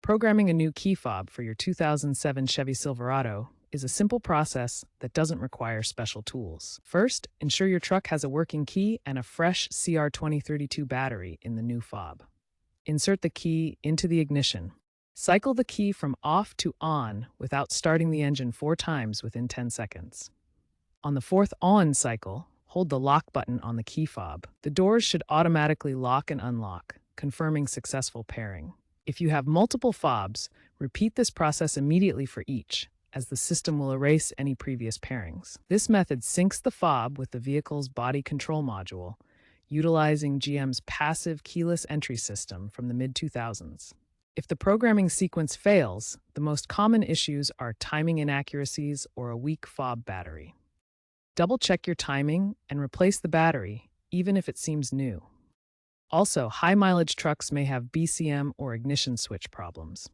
Programming a new key fob for your 2007 Chevy Silverado is a simple process that doesn't require special tools. First, ensure your truck has a working key and a fresh CR2032 battery in the new fob. Insert the key into the ignition. Cycle the key from off to on without starting the engine 4 times within 10 seconds. On the fourth on cycle, hold the lock button on the key fob. The doors should automatically lock and unlock, confirming successful pairing. If you have multiple fobs, repeat this process immediately for each, as the system will erase any previous pairings. This method syncs the fob with the vehicle's body control module, utilizing GM's passive keyless entry system from the mid-2000s. If the programming sequence fails, the most common issues are timing inaccuracies or a weak fob battery. Double-check your timing and replace the battery, even if it seems new. Also, high-mileage trucks may have BCM or ignition switch problems.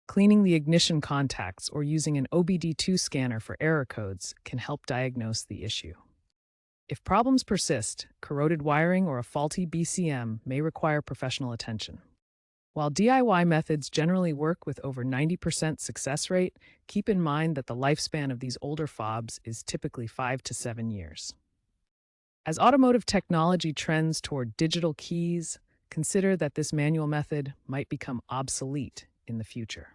Cleaning the ignition contacts or using an OBD2 scanner for error codes can help diagnose the issue. If problems persist, corroded wiring or a faulty BCM may require professional attention. While DIY methods generally work with over 90% success rate, keep in mind that the lifespan of these older fobs is typically 5 to 7 years. As automotive technology trends toward digital keys, consider that this manual method might become obsolete in the future.